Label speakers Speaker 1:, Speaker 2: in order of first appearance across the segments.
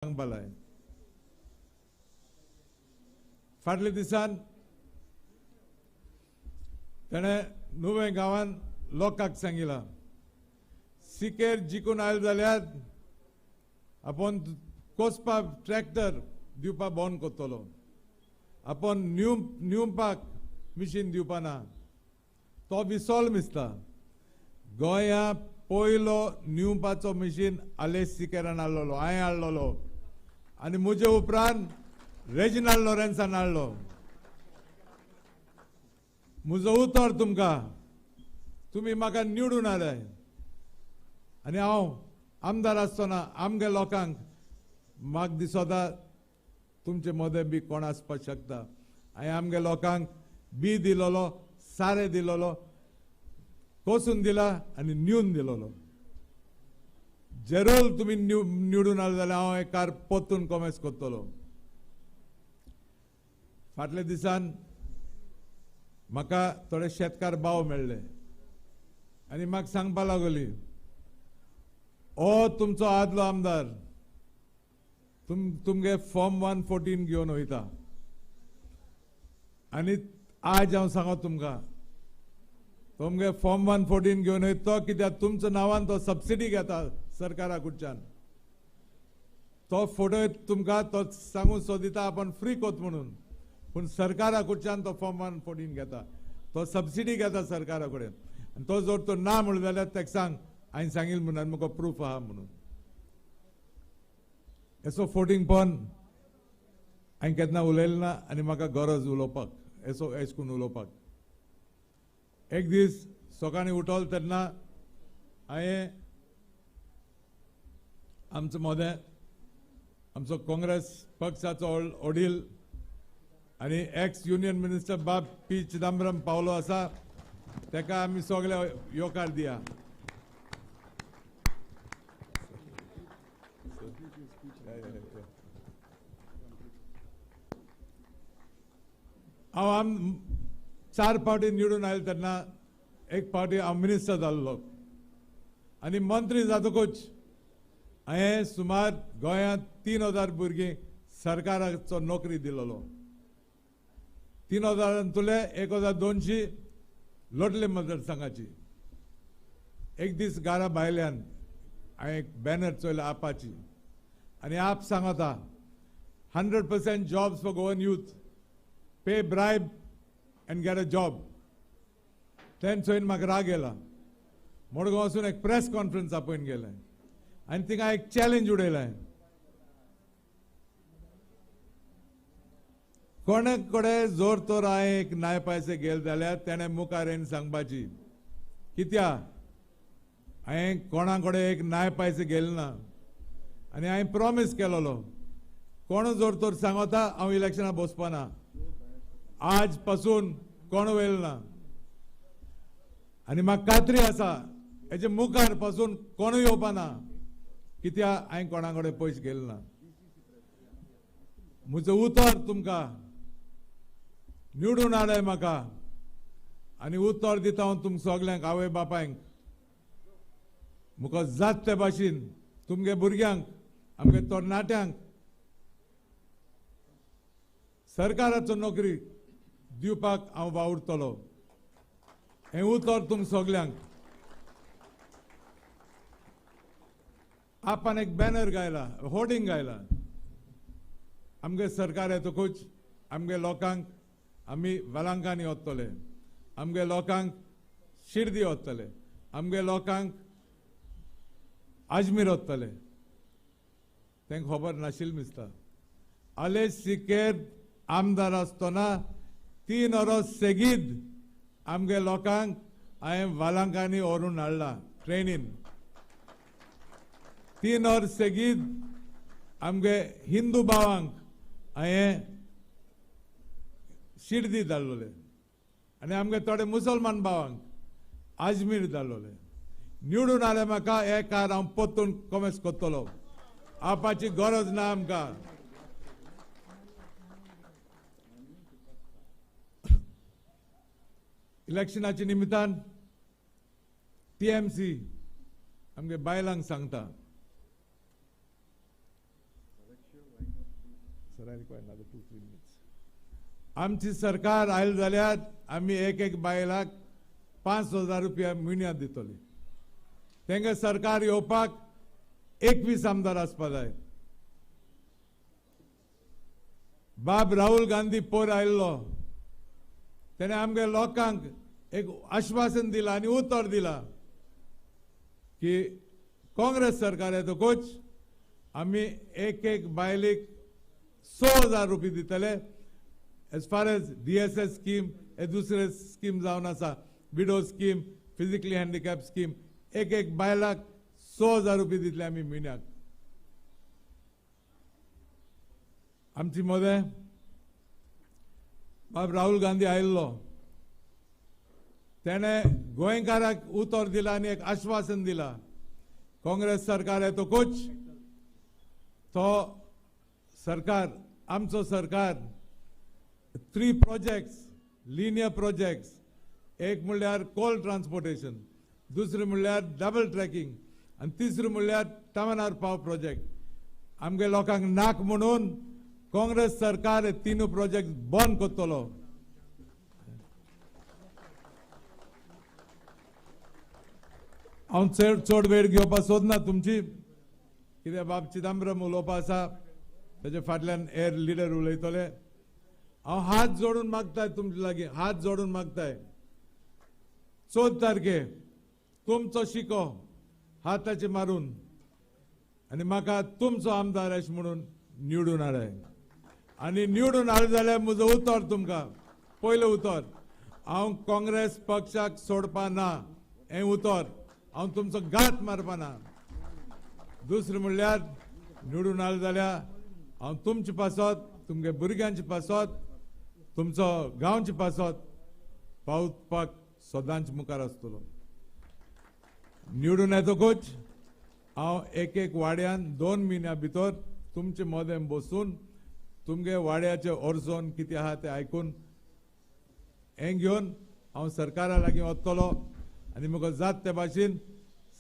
Speaker 1: सांगपालाय फाटल्या दिसान तेणे नुवे गांवान लोकांक सांगिला सिकेर जिखून आयल जाल्यार आपण कोसपा ट्रॅक्टर दिवपा बंद करतलो आपण न्यूवपाक मिशीन दिवपाना तो विसोल मिसता गोंया पयलो न्यूवपाचो मिशीन आलेस सिकेरान हाडलोलो हांवें हाडलोलो आनी मुजे उपरांत रेजिनाल्ड लॉरेन्सान हाडलो म्हजो उतर तुमकां तुमी म्हाका निवडून हाडय आनी हांव आमदार आसतना आमगे लोकांक म्हाका दिसोता तुमचे मदें बी कोण आसपाक शकता हांवें आमगे लोकांक बी दिलोलो सारे दिलोलो कोसून दिला आनी न्यून दिलोलो जरूर तुमी निवडून हाडले जाल्यार हांव एक कार पोत्तून कॉमेस करतलो फाटल्या दिसान म्हाका थोडे शेतकार भाव मेळ्ळे आनी म्हाका सांगपा लागली ओ तुमचो आदलो आमदार तुमगे फॉर्म 114 घेवन वयता आनी आज हांव सांगो तुमकां तुमगे फॉर्म 114 घेवन वयता तो कित्याक तुमच्या नांवान तो सबसिडी घेता सरकारा कडच्यान तो फोटो तुमकां तो सांगून सोदिता आपण फ्री कोत म्हणून पूण सरकारा कडच्यान तो फॉर्म 114 घेता तो सबसिडी घेता सरकारा कडेन आनी तो जर तो ना म्हणून जाल्यार ताका सांग हांवें सांगिल्लें म्हणून म्हाका प्रूफ आहा म्हणून एसो फोटींग पोवन हांवें केन्ना उलयलें ना आनी म्हाका गरज उलोवपाक एसो एश करून उलोवपाक एक दीस सकाळीं उठोल तेन्ना हांवें आमचो मोदें आमचो काँग्रेस पक्षाचो वडील आनी एक्स युनियन मिनिस्टर बाब पी चिदंबरम पावलो आसा ताका आमी सगळे येवकार दिया हांव 4 फावटी निवडून आयलो तेन्ना एक फावटी हांव मिनिस्टर जाल्लो आनी मंत्री जातकूच हांवें सुमार गोंयांत 3000 भुरगीं सरकाराचो नोकरी दिलोलो 3000 तुले 1200 लोटले मतदारसंघाची एक दीस घरा भायल्यान हांवें एक बॅनर चोयला आपाची आनी आप सांगता 100% जॉब्स फॉर गोवन यूथ पे bribe and get a job. Then so in म्हाका राग येला मडगांव वचून एक प्रेस कॉन्फरन्स आपयन गेले आनी थिंगा एक चॅलेंज उडयलें कोणे कडेन जोर तोर हांवें एक नाय पायसे गेले जाल्यार तेणें मुखार येवन सांगपाची कित्या हांवें कोणा कडेन एक नाय पायसे गेले ना आनी हांवें प्रॉमीस केलोलो कोण जोर तोर सांगता हांव इलेक्शनाक बसपाना आज पासून कोण वेल ना आनी म्हाका खात्री आसा हेजे मुखार पासून कोण येवपाना कित्या हांवें कोणा कडेन पयशे गेले ना म्हजो उतर तुमकां निवडून हाडय म्हाका आनी उतर दिता हांव तुमकां सगल्यांक आवय बापायंक म्हाका जात ते भाशेन तुमगे भुरग्यांक आमगे तरणाट्यांक सरकाराचो नोकरी दिवपाक हांव वावुरतलो हें उतर तुमकां सगल्यांक आपण एक बॅनर गायला होर्डिंग गायला आमगे सरकार येतकूच आमगे लोकांक आमी वालांकानी वतले आमगे लोकांक शिर्डी वतले आमगे लोकांक अजमेर वतले तांकां खबर नाशिल्लें दिसता आले सिकेर आमदार आसतना 3 वरां सेगीत आमगे लोकांक हांवें वालांकानी व्हरून हाडला ट्रेनीन 3 वर सेगीत आमगे हिंदू भावांक हांवें शिर्डी धाडलोले आनी आमगे थोडे मुसलमान भावांक अजमेर धाडलोले निवडून हाडले म्हाका हे कार हांव पोत्तून कॉमेस करतलो आपाची गरज ना आमकां इलेक्शनाच्या निमित्तान टीएमसी आमगे बायलांक सांगता Sir, I require another 2-3 minutes. आमची सरकार आयल जाल्यार आमी एक बायलाक 5,000 रुपया म्हयन्याक दितली. तेंगे सरकार येवपाक 21 आमदार आसपा जाय. बाब राहुल गांधी पोर आयिल्लो, तेणे आमगे लोकांक एक आश्वासन दिला आनी उतर दिला की काँग्रेस सरकार येतकूच आमी एक बायलेक 6,000 रुपये दितले. As far as DSS scheme, हे दुसरे स्कीम जावन आसा, widow scheme, physically handicap scheme, एक बायलाक 6,000 रुपये दितले आमी म्हयन्याक. आमची मोदय बाब राहुल गांधी आयिल्लो, तेणे गोंयकाराक उतर दिला आनी एक आश्वासन दिला. काँग्रेस सरकार येतकूच तो सरकार, आमचो सरकार 3 प्रोजेक्ट्स, लिनियर प्रोजेक्ट्स, एक म्हणल्यार कोल ट्रान्सपोर्टेशन, दुसरे म्हणल्यार डबल ट्रॅकिंग आनी तिसरे म्हणल्यार टमनार पाव प्रोजेक्ट. आमगे लोकांक नाक म्हणून काँग्रेस सरकार हे 3 प्रोजेक्ट बंद करतलो. हांव चड वेळ घेवपाक सोदना तुमची, कित्याक बाब चिदंबरम उलोवपा आसा, तेजे फाटल्यान एअर लिडर उलयतले. हांव हात जोडून मागताय तुमचे लागीं, हात जोडून मागताय, 14 तारखेक तुमचो शिको हाताचे मारून आनी म्हाका तुमचो आमदार अशें म्हणून निवडून हाडाय. आनी निवडून हाडले जाल्यार म्हजो उतर तुमकां, पयलें उतर, हांव काँग्रेस पक्षाक सोडपा ना, हें उतर. हांव तुमचो घात मारपा ना. दुसरें म्हणल्यार निवडून हाडले जाल्यार हांव तुमचे पासत, तुमगे भुरग्यांचे पासत, तुमचो गांवचे पासत पावपाक सदांच मुखार आसतलो. निवडून येतकूच हांव एक वाड्यान 2 म्हयन्या भितर तुमचे मोदें बसून तुमगे वाड्याचे ऑर्जोन कितें आहा तें आयकून हें घेवन हांव सरकारा लागीं वतलो आनी म्हाका जात ते भाशेन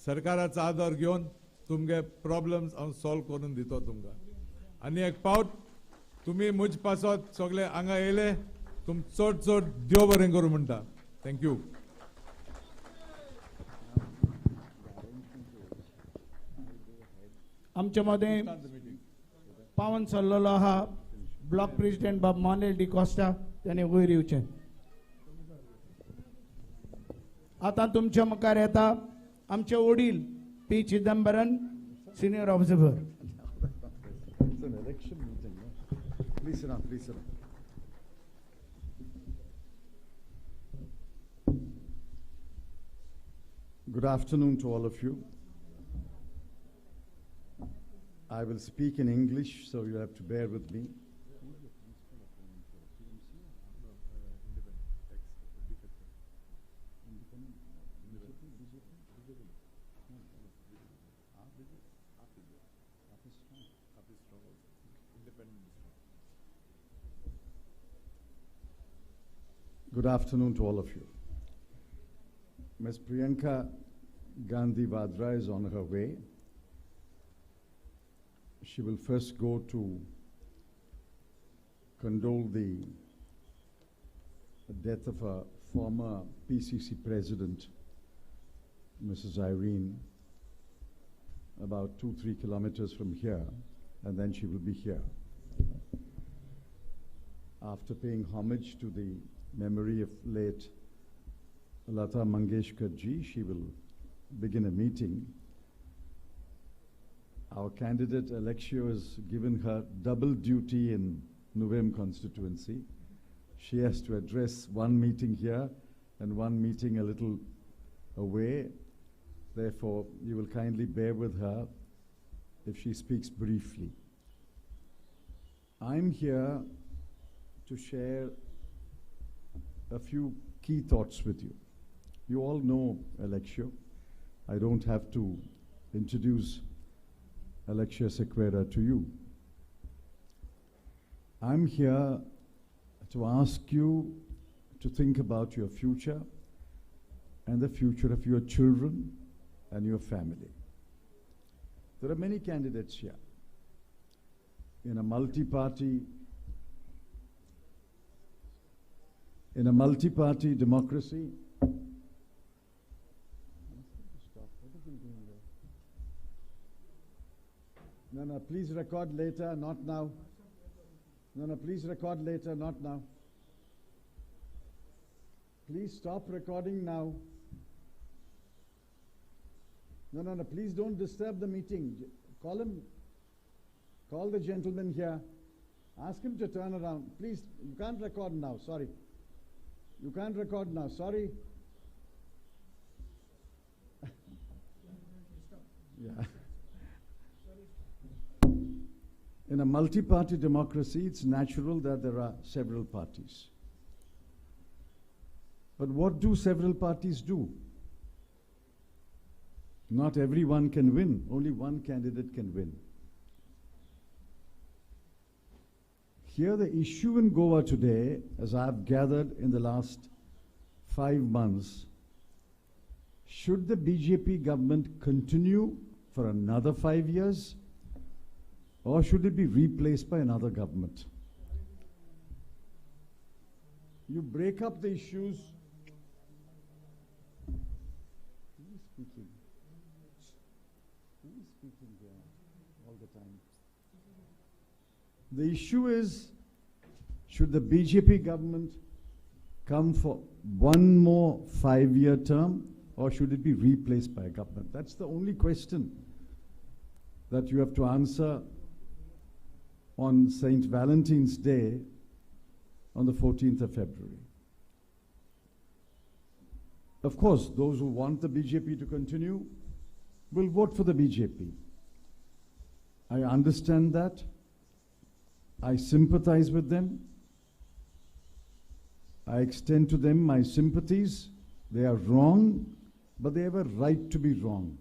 Speaker 1: सरकाराचो आदर घेवन तुमगे प्रॉब्लेम्स हांव सॉल्व करून दितो तुमकां. आनी एक पावट तुमी म्हजे पासत सगळे हांगा येयले, तुम चड देव बरें करूं म्हणटा. थँक्यू.
Speaker 2: आमच्या मध्ये पावन चल्लेलो आहा ब्लॉक प्रेसिडेंट बाब मानेल डी कॉस्टा, त्याने वयर येवचें. आता तुमच्या मुखार येता आमचे वडील P Chidambaram, senior observer.
Speaker 3: It's an election meeting. Yeah? Please sit down. Please sit down. Good afternoon to all of you. I will speak in English, so you have to bear with me. Good afternoon to all of you. Ms. Priyanka Gandhi Vadra is on her way. She will first go to condole the death of a former PCC president, Mrs. Irene, about 2-3 kilometers from here, and then she will be here. After paying homage to the memory of late Lata Mangeshkar ji, she will begin a meeting. Our candidate Alexia has given her double duty in Nuvem constituency. She has to address one meeting here and one meeting a little away. Therefore, you will kindly bear with her if she speaks briefly. I'm here to share a few key thoughts with you. You all know Alexia. I don't have to introduce Alexia Sequeira to you. I'm here to ask you to think about your future and the future of your children and your family. There are many candidates here. in a multi-party democracy. No, please record later, not now. No, please record later, not now. Please stop recording now. No, please don't disturb the meeting. Call him. Call the gentleman here. Ask him to turn around. Please, you can't record now, sorry. You can't record now, sorry. Yeah. In a multi-party democracy, it's natural that there are several parties. But what do several parties do? Not everyone can win. Only one candidate can win. Here the issue in Goa today, as I've gathered in the last 5 months, should the BJP government continue for another 5 years, or should it be replaced by another government? You break up the issues. Who is speaking? Who is speaking there all the time? The issue is, should the BJP government come for one more 5-year term, or should it be replaced by a government? That's the only question that you have to answer on St. Valentine's Day on the 14th of February. Of course, those who want the BJP to continue will vote for the BJP. I understand that. I sympathize with them. I extend to them my sympathies. They are wrong, but they have a right to be wrong.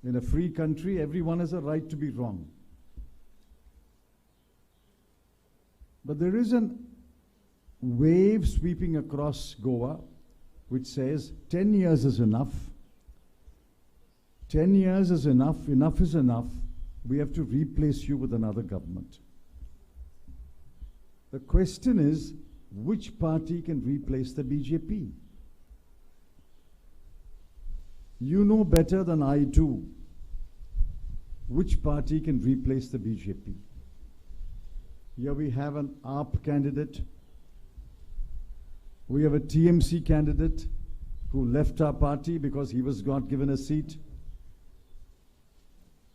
Speaker 3: In a free country, everyone has a right to be wrong. But there is a wave sweeping across Goa which says 10 years is enough. 10 years is enough. Enough is enough. We have to replace you with another government. The question is, which party can replace the BJP? You know better than I do which party can replace the BJP. Here we have an AAP candidate. We have a TMC candidate who left our party because he was not given a seat.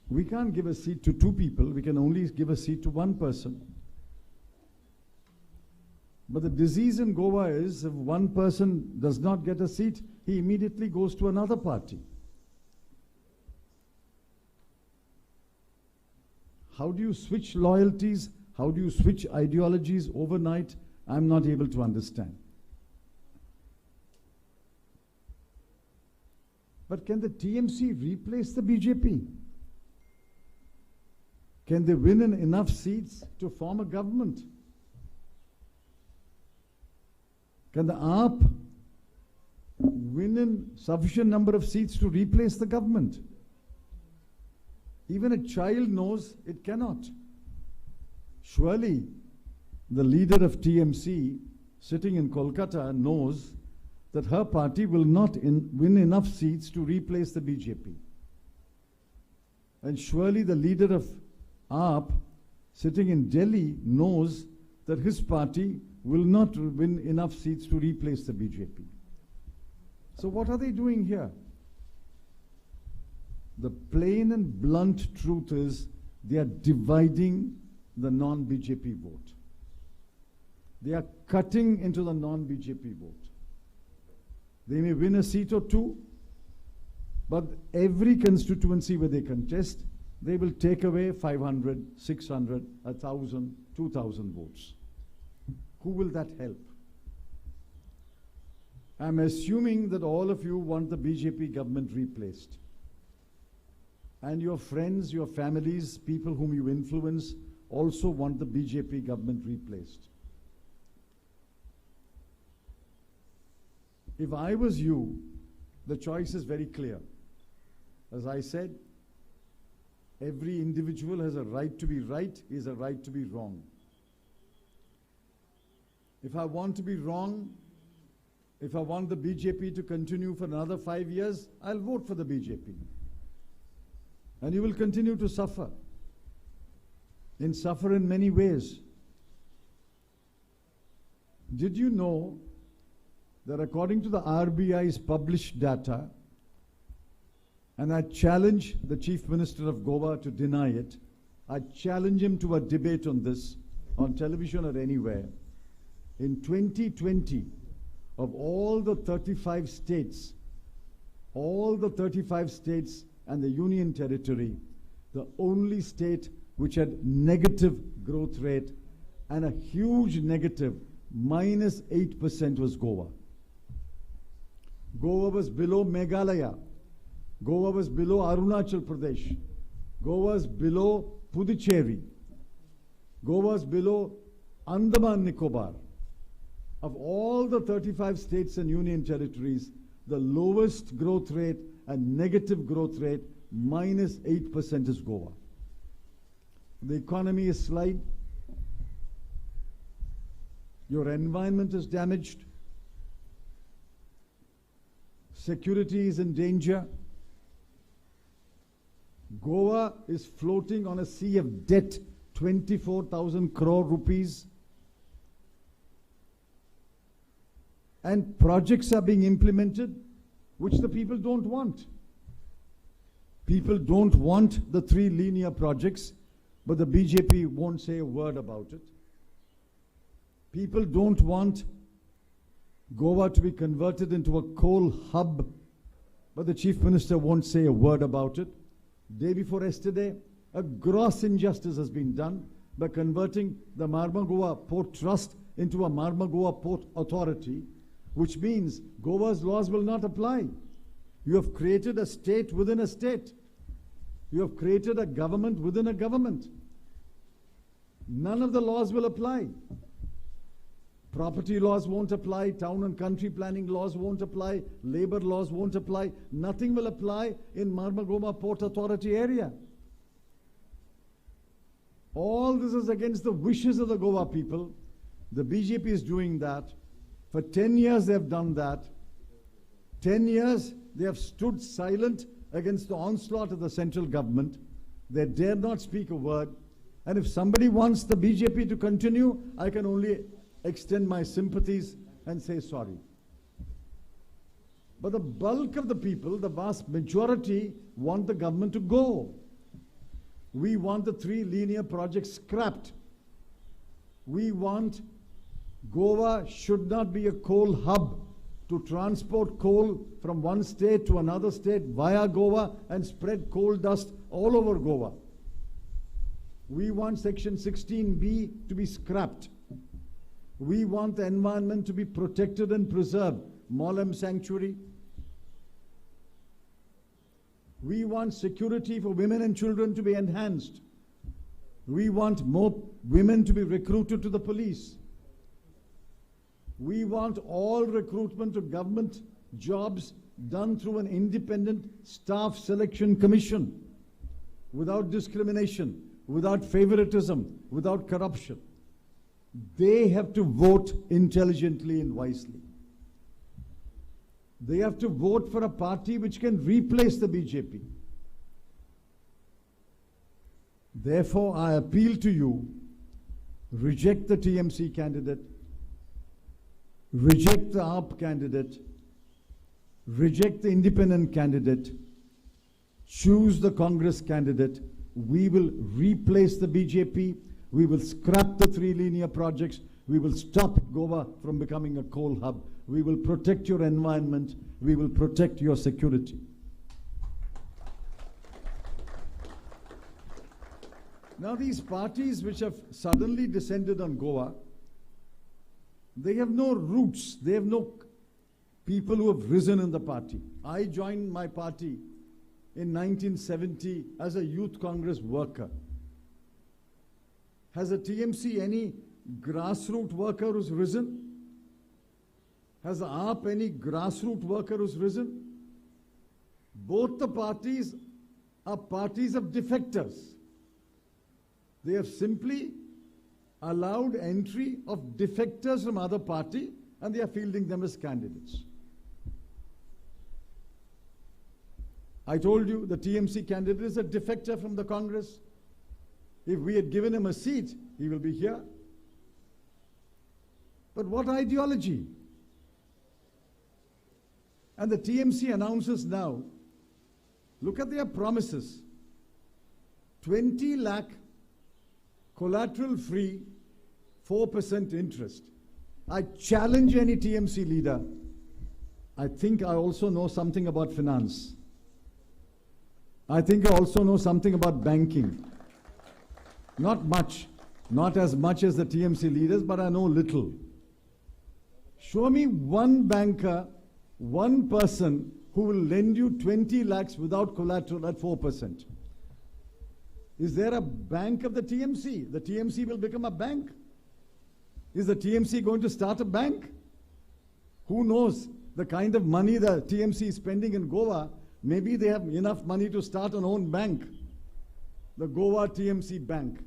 Speaker 3: We can't give a seat to 2 people. We can only give a seat to 1 person. But the disease in Goa is, if one person does not get a seat, he immediately goes to another party. How do you switch loyalties? How do you switch ideologies overnight? I'm not able to understand. But can the TMC replace the BJP? Can they win enough seats to form a government? Can the AAP win in sufficient number of seats to replace the government? Even a child knows it cannot. Surely the leader of TMC sitting in Kolkata knows that her party will not win enough seats to replace the BJP. And surely the leader of AAP sitting in Delhi knows that his party will not win enough seats to replace the BJP. So what are they doing here? The plain and blunt truth is they are dividing the non-BJP vote. They are cutting into the non-BJP vote. They may win a seat or 2, but every constituency where they contest, they will take away 500, 600, 1,000, 2,000 votes. Who will that help? I'm assuming that all of you want the BJP government replaced. And your friends, your families, people whom you influence also want the BJP government replaced. If I was you, the choice is very clear. As I said, Every individual has a right to be right, he has a right to be wrong. If I want to be wrong, if I want the BJP to continue for another 5 years, I'll vote for the BJP. And you will continue to suffer. And suffer in many ways. Did you know that according to the RBI's published data, and I challenge the Chief Minister of Goa to deny it, I challenge him to a debate on this, on television or anywhere. In 2020, of all the 35 states and the Union Territory, the only state which had negative growth rate and a huge negative, -8%, was Goa. Goa was below Meghalaya. Goa was below Arunachal Pradesh. Goa was below Puducherry. Goa was below Andaman Nicobar. Of all the 35 states and union territories, the lowest growth rate and negative growth rate, -8%, is Goa. The economy is slide. Your environment is damaged. Security is in danger. Goa is floating on a sea of debt, 24,000 crore rupees. And projects are being implemented which the people don't want. People don't want the 3 linear projects, but the BJP won't say a word about it. People don't want Goa to be converted into a coal hub, but the Chief Minister won't say a word about it. Day before yesterday, a gross injustice has been done by converting the Marmagua Port Trust into a Marmagua Port Authority, which means Goa's laws will not apply. You have created a state within a state. You have created a government within a government. None of the laws will apply. Property laws won't apply, town and country planning laws won't apply, labor laws won't apply. Nothing will apply in Marmagua Port Authority area. All this is against the wishes of the Goa people. The BJP is doing that. For 10 years they have done that. 10 years they have stood silent against the onslaught of the central government. They dare not speak a word. And if somebody wants the BJP to continue, I can only extend my sympathies and say sorry. But the bulk of the people, the vast majority, want the government to go. We want the 3 linear projects scrapped. We want Goa should not be a coal hub to transport coal from one state to another state via Goa and spread coal dust all over Goa. We want Section 16B to be scrapped. We want the environment to be protected and preserved. Molam Sanctuary. We want security for women and children to be enhanced. We want more women to be recruited to the police. We want all recruitment to government jobs done through an independent staff selection commission, without discrimination, without favoritism, without corruption. They have to vote intelligently and wisely. They have to vote for a party which can replace the BJP. Therefore, I appeal to you, reject the TMC candidate, reject the AAP candidate, reject the independent candidate, choose the Congress candidate. We will replace the BJP. We will scrap the 3 linear projects. We will stop Goa from becoming a coal hub. We will protect your environment. We will protect your security. Now these parties which have suddenly descended on Goa, they have no roots. They have no people who have risen in the party. I joined my party in 1970 as a youth Congress worker. Has a TMC any grassroots worker who's risen? Has the AAP any grassroots worker who's risen? Both the parties are parties of defectors. They have simply allowed entry of defectors from other party, and they are fielding them as candidates. I told you the TMC candidate is a defector from the Congress. If we had given him a seat, he will be here. But what ideology? And the TMC announces now, look at their promises. 20 lakh collateral free, 4% interest. I challenge any TMC leader. I think I also know something about finance. I think I also know something about banking. Not much, not as much as the TMC leaders, but I know little. Show me one banker, one person who will lend you 20 lakhs without collateral at 4%. Is there a bank of the TMC? The TMC will become a bank. Is the TMC going to start a bank? Who knows the kind of money the TMC is spending in Goa? Maybe they have enough money to start an own bank. The Goa TMC Bank.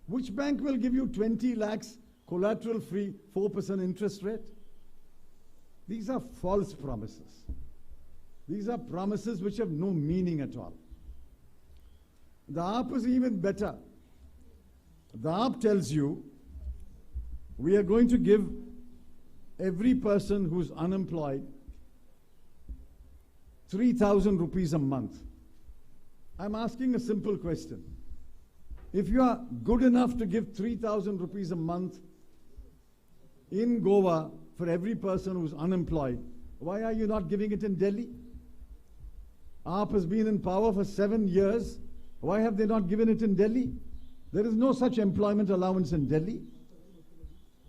Speaker 3: Which bank will give you 20 lakhs collateral free 4% interest rate? These are false promises. These are promises which have no meaning at all. The AAP is even better. The AAP tells you, we are going to give every person who's unemployed 3,000 rupees a month. I'm asking a simple question. If you are good enough to give 3,000 rupees a month in Goa for every person who's unemployed, why are you not giving it in Delhi? AAP has been in power for 7 years. Why have they not given it in Delhi? There is no such employment allowance in Delhi.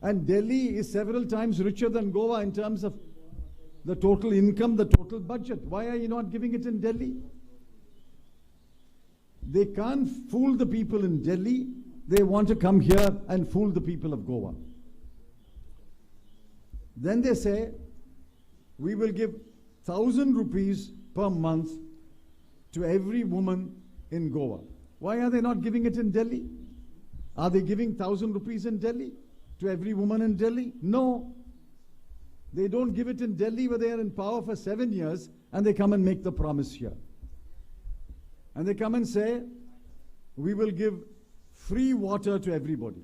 Speaker 3: And Delhi is several times richer than Goa in terms of the total income, the total budget. Why are you not giving it in Delhi? They can't fool the people in Delhi. They want to come here and fool the people of Goa. Then they say, we will give 1,000 rupees per month to every woman in Goa. Why are they not giving it in Delhi? Are they giving 1,000 rupees in Delhi to every woman in Delhi? No. They don't give it in Delhi where they are in power for 7 years, and they come and make the promise here. And they come and say, we will give free water to everybody.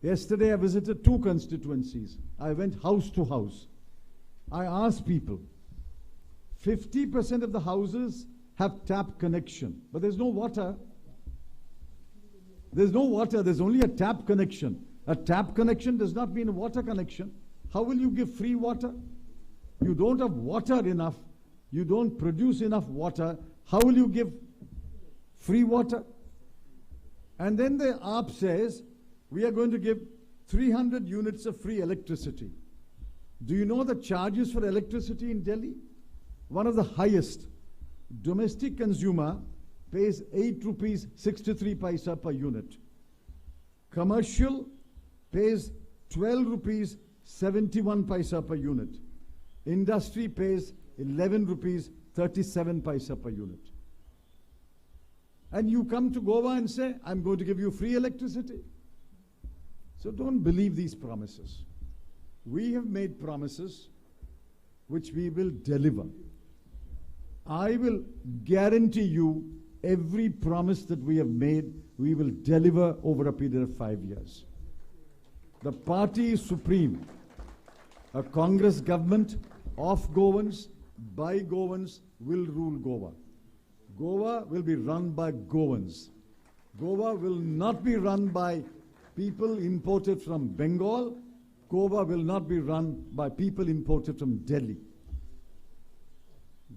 Speaker 3: Yesterday I visited 2 constituencies. I went house to house. I asked people, 50% of the houses have tap connection, but there's no water. There's no water, there's only a tap connection. A tap connection does not mean a water connection. How will you give free water? You don't have water enough. You don't produce enough water. How will you give free water? And then the AAP says, we are going to give 300 units of free electricity. Do you know the charges for electricity in Delhi? One of the highest. Domestic consumer pays 8 rupees 63 paisa per unit. Commercial pays 12 rupees 71 paisa per unit. Industry pays 11 rupees 37 paisa per unit. And you come to Goa and say, I'm going to give you free electricity. So don't believe these promises. We have made promises which we will deliver. I will guarantee you every promise that we have made, we will deliver over a period of 5 years. The party is supreme. A Congress government of Goans, by Goans, will rule Goa. Goa will be run by Goans. Goa will not be run by people imported from Bengal. Goa will not be run by people imported from Delhi.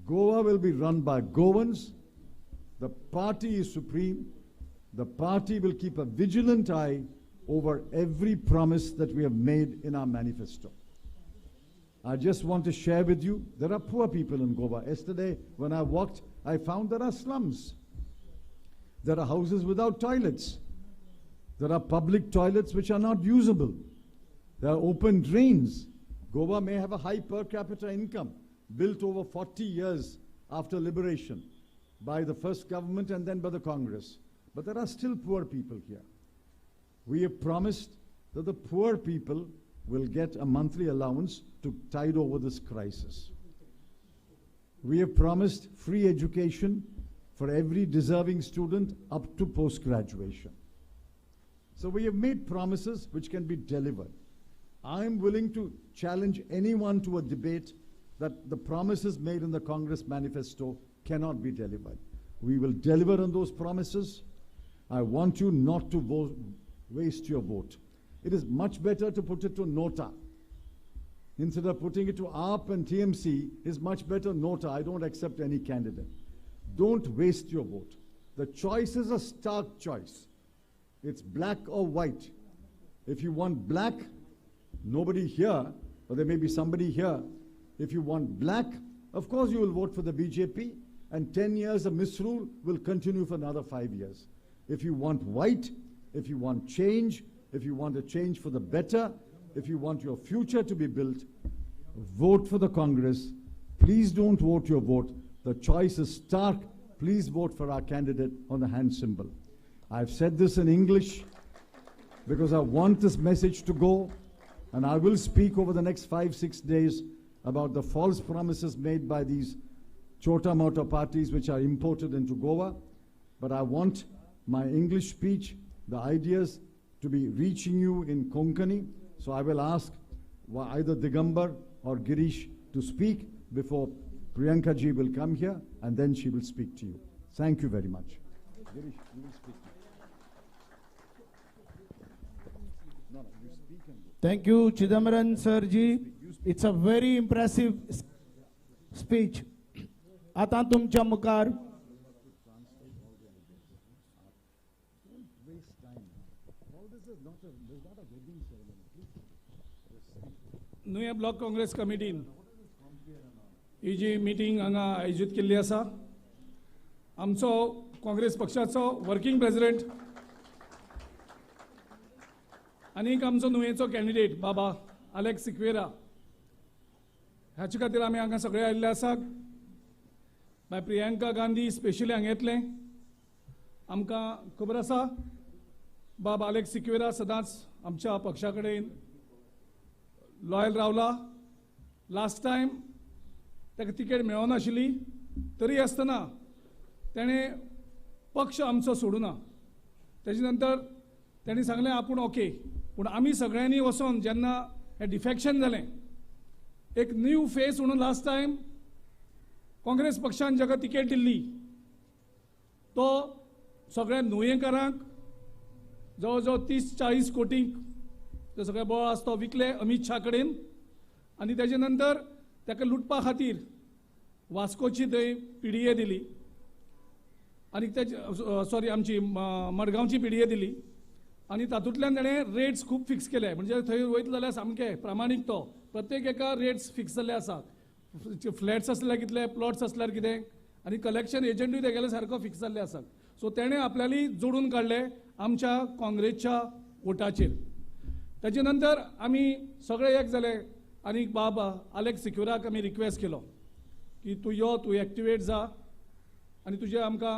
Speaker 3: Goa will be run by Goans. The party is supreme. The party will keep a vigilant eye over every promise that we have made in our manifesto. I just want to share with you, there are poor people in Goa. Yesterday, when I walked, I found there are slums. There are houses without toilets. There are public toilets which are not usable. There are open drains. Goa may have a high per capita income built over 40 years after liberation. by the first government and then by the Congress. But there are still poor people here. We have promised that the poor people will get a monthly allowance to tide over this crisis. We have promised free education for every deserving student up to post-graduation. So we have made promises which can be delivered. I am willing to challenge anyone to a debate that the promises made in the Congress manifesto cannot be delivered. We will deliver on those promises. I want you not to waste your vote. It is much better to put it to Nota. Instead of putting it to AAP and TMC, it's much better Nota. I don't accept any candidate. Don't waste your vote. The choice is a stark choice. It's black or white. If you want black, nobody here, or there may be somebody here. If you want black, of course you will vote for the BJP, and 10 years of misrule will continue for another 5 years. If you want white, if you want change, if you want a change for the better, if you want your future to be built, vote for the Congress. Please don't vote your vote. The choice is stark. Please vote for our candidate on the hand symbol. I've said this in English because I want this message to go, and I will speak over the next 5-6 days about the false promises made by these chota-mota parties which are imported into Goa. But I want my English speech, the ideas, to be reaching you in Konkani. So I will ask either Digambar or Girish to speak before Priyanka ji will come here, and then she will speak to you. Thank you very much. Girish, you will speak. No, you speak and go.
Speaker 2: Thank you, Chidambaran sir ji. It's a very impressive speech. आता तुमच्या मुखार
Speaker 4: नुया block Congress कमिटीन ही जी meeting हांगा आयोजीत केल्ली आसा, आमचो काँग्रेस पक्षाचो working president आनीक आमचो नुयेचो कॅन्डिडेट बाबा अलेक्स सिक्वेरा हाचे खातीर आमी हांगा सगळे आयिल्ले आसात. बाय प्रियंका गांधी स्पेशली हांगा येतले. आमकां खबर आसा बाबा अलेक्स सिक्वेरा सदांच आमच्या पक्षा कडेन लॉयल रावला. लास्ट टायम ताका तिकेट मेळोनाशिल्ली, तरी आसतना ताणें पक्ष आमचो सोडूना. तेजे नंतर ताणें सांगलें आपूण ओके, पूण आमी सगळ्यांनी वचोन जेन्ना हें डिफेक्शन जालें, एक न्यू फेस म्हणून लास्ट टायम काँग्रेस पक्षान जाका तिकेट दिल्ली तो सगळ्या नुयेंकारांक जवळ जवळ 30-40 कोटींक ते सगळे बळ आसा तो विकले अमित शहा कडेन. आनी तेजे नंतर ताका लुटपा खातीर वास्कोची थंय PDA दिली, आनी तेजे आमची मडगांवची PDA दिली, आनी तातूंतल्यान ताणें रेट्स खूब फिक्स केले. म्हणजे थंय वयतले जाल्यार सामकें प्रामाणीक तो प्रत्येक एका रेट्स फिक्स जाल्ले आसात. फ्लॅट्स असल्यार कितले, प्लॉट्स असल्यार कितें, आनी कलेक्शन एजंटूय तेगेले सारको फिक्स जाल्ले आसात. सो तेणें आपल्याली जोडून काडले आमच्या काँग्रेसच्या वोटाचेर. तेजे नंतर आमी सगळे एक जाले आनी बाबा अलेक्स सिक्वेराक आमी रिक्वेस्ट केलो की तूं यो, तूं एक्टिवेट जा, आनी तुजे आमकां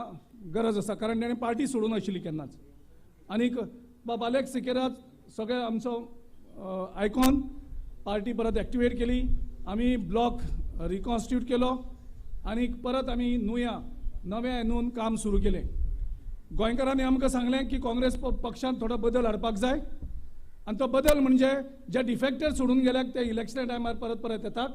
Speaker 4: गरज आसा, कारण तेणें पार्टी सोडून आशिल्ली केन्नाच. आनीक बाबा अलेक्स सिक्वेरा सगळे आमचो आयकॉन पार्टी परत एक्टिवेट केली. आमी ब्लॉक रिकॉन्स्टिट्यूट केलो आनी परत आमी नुया नव्या हेतून काम सुरू केलें. गोंयकारांनी आमकां सांगलें की काँग्रेस पक्षान थोडो बदल हाडपाक जाय, आनी तो बदल म्हणजे जे डिफेक्टर सोडून गेल्याक ते इलेक्शना टायमार परत परत येतात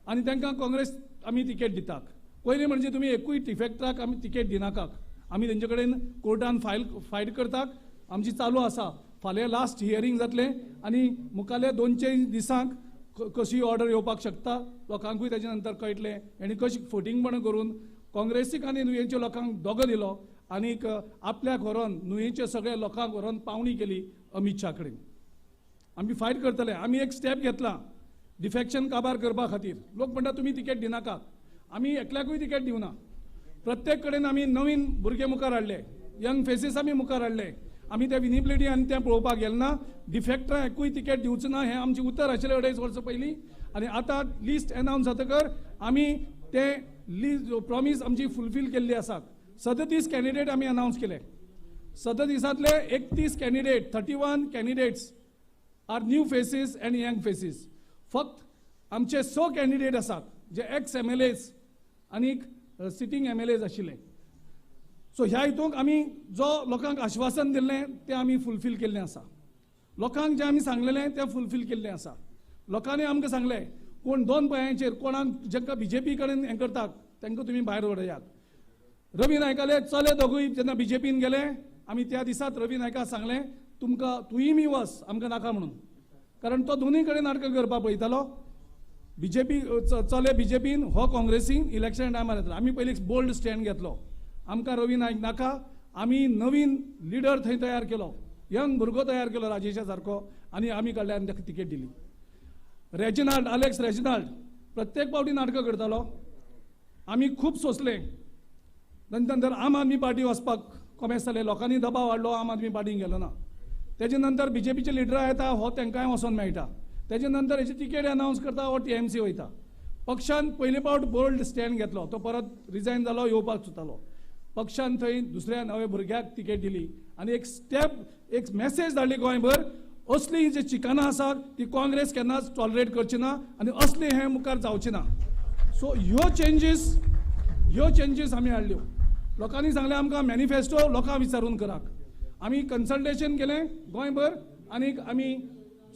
Speaker 4: आनी तांकां काँग्रेस आमी तिकेट दितात. पयलीं म्हणजे तुमी एकूय डिफेक्टराक आमी तिकेट दिनाकात. आमी तेंचे कडेन कोर्टान फायट करतात. आमची चालू आसा. फाल्यां लास्ट हियरींग जातलें आनी मुखाल्या 2-3 दिसांक कशी ऑर्डर येवपाक शकता लोकांकूय तेजे नंतर कळटलें. आनी कशी फोटिंगपण करून काँग्रेसीक आनी नुयेंच्या लोकांक दोगो दिलो आनीक आपल्याक व्हरोन नुयेंच्या सगळ्या लोकांक व्हरोन पावणी केली अमित शहा कडेन. आमी फायट करतले. आमी एक स्टेप घेतला डिफेक्शन काबार करपा खातीर. लोक म्हणटा तुमी तिकेट दिनाकात. आमी एकल्याकूय तिकेट दिवना. प्रत्येक कडेन आमी नवीन भुरगे मुखार हाडले, यंग फेसीस आमी मुखार हाडले. आमी त्या विनिबिलिटी आनी तें पळोवपाक गेले ना. डिफेक्टरां एकूय तिकेट दिवचो ना हें आमचें उतर आशिल्लें 2.5 वर्सां पयलीं. आनी आतां लिस्ट एनावन्स जातकर आमी तें प्रॉमिस आमची फुलफील केल्ली आसा. 37 कॅन्डिडेट आमी अनाउन्स केले. 37तले 31 candidate 31 candidates are new faces and young faces. फक्त आमचे 6 कॅन्डिडेट आसात जे एक्स MLAs आनी सिटींग MLAs आशिल्ले. सो ह्या हितूंक आमी जो लोकांक आश्वासन दिल्लें तें आमी फुलफील केल्लें आसा. लोकांक जें आमी सांगलेलें तें फुलफील केल्लें आसा. लोकांनी आमकां सांगलें कोण 2 पांयांचेर कोणाक जांकां BJP कडेन हें करतात तांकां तुमी भायर उडयात. रवी नायकाले चले दोगूय जेन्ना BJPन गेले आमी त्या दिसात रवी नायकाक सांगलें तुमकां तुयी वस आमकां नाका म्हणून, कारण तो दोनूय कडेन नाटकां करपाक पळयतालो. BJP चले BJPन हो काँग्रेसीन इलेक्शन टायमार येतलो. आमी पयलीं बोल्ड स्टँड घेतलो. आमकां रवी नायक नाका. आमी नवीन लिडर थंय तयार केलो, यंग भुरगो तयार केलो राजेशा सारको, आनी आमी कडल्यान ताका तिकेट दिली. रेजिनाल्ड अलेक्स रेजिनाल्ड प्रत्येक फावटी नाटकां करतालो. आमी खूब सोंसले. नंतर आम आदमी पार्टी वचपाक कॉमेस जालें. लोकांनी दबाव वाडलो, आम आदमी पार्टीन गेलो ना. तेजे नंतर BJPचे लिडर येता हो तांकांय वचोन मेळटा. तेजे नंतर हेची तिकेट अनाउन्स करता हो TMC वयता. पक्षान पयले फावट बोल्ड स्टँड घेतलो, तो परत रिजायन जालो, येवपाक सुतालो. पक्षान थंय दुसऱ्या नव्या भुरग्याक तिकेट दिली आनी एक मॅसेज धाडली गोंयभर, असली जी चिकानां आसात ती काँग्रेस केन्नाच टॉलरेट करची ना आनी असली हें मुखार जावचें ना. सो ह्यो चेंजीस आमी हाडल्यो. लोकांनी सांगलें आमकां मॅनिफेस्टो लोकांक विचारून करात. आमी कन्सल्टेशन केलें गोंयभर आनीक आमी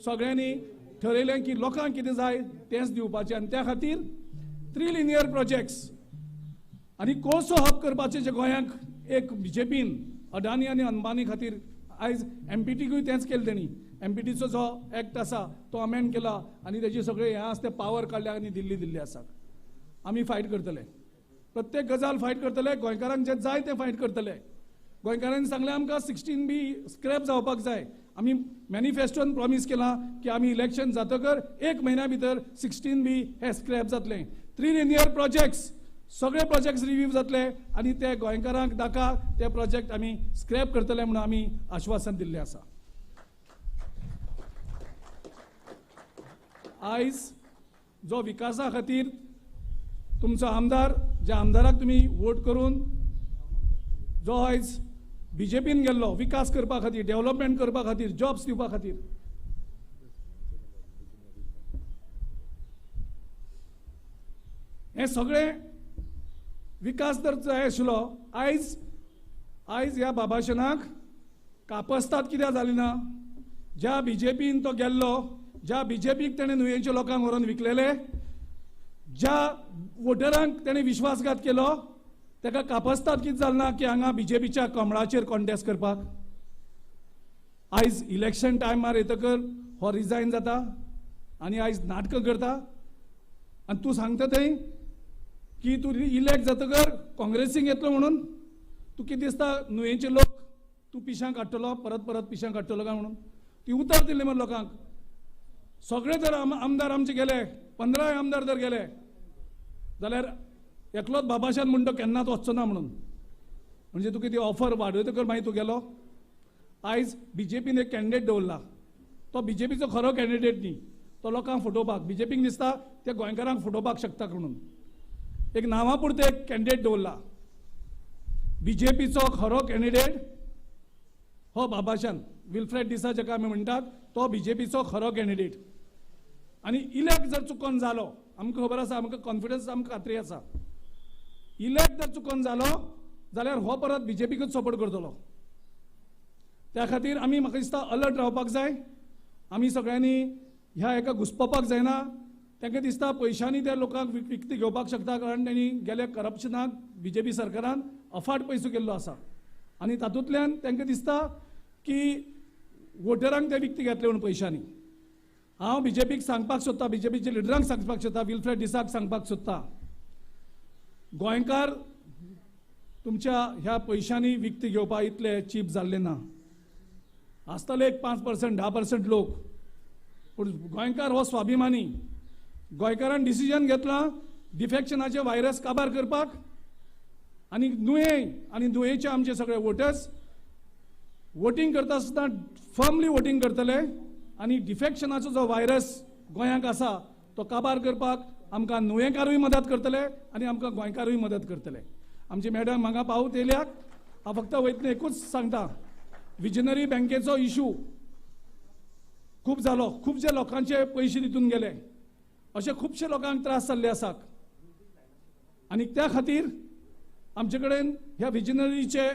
Speaker 4: सगळ्यांनी ठरयलें की लोकांक कितें जाय तेंच दिवपाचें. आनी त्या खातीर 3 लिनियर प्रोजेक्ट्स आनी कोळसो हब करपाचें जे गोंयांक एक BJPन अडानी आनी अंबानी खातीर आयज MPTकूय तेंच केलें तेणी. MPTचो जो एक्ट आसा तो अमेंड केला आनी तेजी सगळे हें आसा ते पावर काडल्या आनी दिल्ली आसा. आमी फायट करतले. प्रत्येक गजाल फायट करतले. गोंयकारांक जें जाय तें फायट करतले. गोंयकारांनी सांगलें आमकां 16B स्क्रॅप जावपाक जाय. आमी मॅनिफेस्टोन प्रॉमिस केलां की आमी इलेक्शन जातकर 1 म्हयन्या भितर 16B हे स्क्रॅप जातलें. 3 लिनियर प्रोजेक्ट्स सगळे प्रोजेक्ट्स रिव्यू जातले आनी ते गोंयकारांक नाका ते प्रोजेक्ट आमी स्क्रॅप करतले म्हणून आमी आश्वासन दिल्लें आसा. आयज जो विकासा खातीर तुमचो आमदार, ज्या आमदाराक तुमी वोट करून जो आयज BJPन गेल्लो विकास करपा खातीर, डेव्हलपमेंट करपा खातीर, जॉब्स दिवपा खातीर, हे सगळे विकास जर जाय आशिल्लो आयज ह्या बाबाशनाक कापस्ताद कित्याक जाली ना? ज्या BJPन तो गेल्लो, ज्या BJPक तेणें नुयेंच्या लोकांक व्हरून विकलेले, ज्या वोटरांक तेणें विश्वासघात केलो, ताका कापस्ताद कितें जालना की हांगा BJPच्या कमळाचेर कॉन्टेस्ट करपाक. आयज इलेक्शन टायमार येतकर हो रिजायन जाता आनी आयज नाटकां करता आनी तूं सांगता थंय की तूं इलेक्ट जातकर काँग्रेसीक येतलो म्हणून. तूं कितें दिसता नुयेंचे लोक तूं पिश्यांक काडटलो, परत पिश्यांक काडटलो काय म्हणून? ती उतर दिल्ली मरे लोकांक. सगळे जर आमदार आमचे गेले, 15 आमदार जर गेले जाल्यार एकलोच बाबाशान म्हणटा केन्नाच वचचो ना म्हणून. म्हणजे तूं कितें ऑफर वाडयतकर मागीर तूं गेलो. आयज BJPन एक कॅन्डिडेट दवरला. तो BJPचो खरो कॅन्डिडेट न्ही. तो लोकांक फटोवपाक, BJPक दिसता ते गोंयकारांक फटोवपाक शकता म्हणून एक नांवा पुरते एक कॅन्डिडेट दवरला. BJPचो खरो कॅन्डिडेट हो बाबाशान, विल्फ्रेड डिसा जाका आमी म्हणटात, तो BJPचो खरो कॅन्डिडेट. आनी इलेक्ट जर चुकोन जालो, आमकां खबर आसा, आमकां कॉन्फिडन्स आमकां खात्री आसा, इलेक्ट जर चुकोन जालो जाल्यार हो परत BJPकूच सपोर्ट करतलो. त्या खातीर आमी म्हाका दिसता अलर्ट रावपाक जाय. आमी सगळ्यांनी ह्या एका घुस्पपाक जायना. तांकां दिसता पयशांनी त्या लोकांक विकती घेवपाक शकता, कारण तांणी गेल्या करप्शनाक BJP सरकारान अफाट पयसो केल्लो आसा आनी तातूंतल्यान तांकां दिसता की वोटरांक ते विकती घेतले म्हणून पयशांनी. हांव BJPक सांगपाक सोदता, BJPच्या लिडरांक सांगपाक सोदता, विल्फ्रेड डिसाक सांगपाक सोदता, गोंयकार तुमच्या ह्या पयशांनी विकती घेवपाक इतले चीप जाल्ले ना. आसतले एक 5%, 10% लोक, पूण गोंयकार हो स्वाभिमानी. गोंयकारान डिसिजन घेतलां डिफेक्शनाचे व्हायरस काबार करपाक आनी नुयेचे आमचे सगळे वोटर्स वोटींग करता आसतना फर्मली वोटींग करतले आनी डिफेक्शनाचो जो व्हायरस गोंयांक आसा तो काबार करपाक आमकां नुयेंकारूय मदत करतले आनी आमकां गोंयकारूय मदत करतले. आमची मॅडम हांगा पावत येयल्याक हांव फक्त वयतना एकूच सांगता, विजनरी बँकेचो इशू खूब जालो, खुबशे लोकांचे पयशे तितून गेले, अशे खुबशे लोकांक त्रास जाल्ले आसात. आनी त्या खातीर आमचे कडेन ह्या विजनरीचे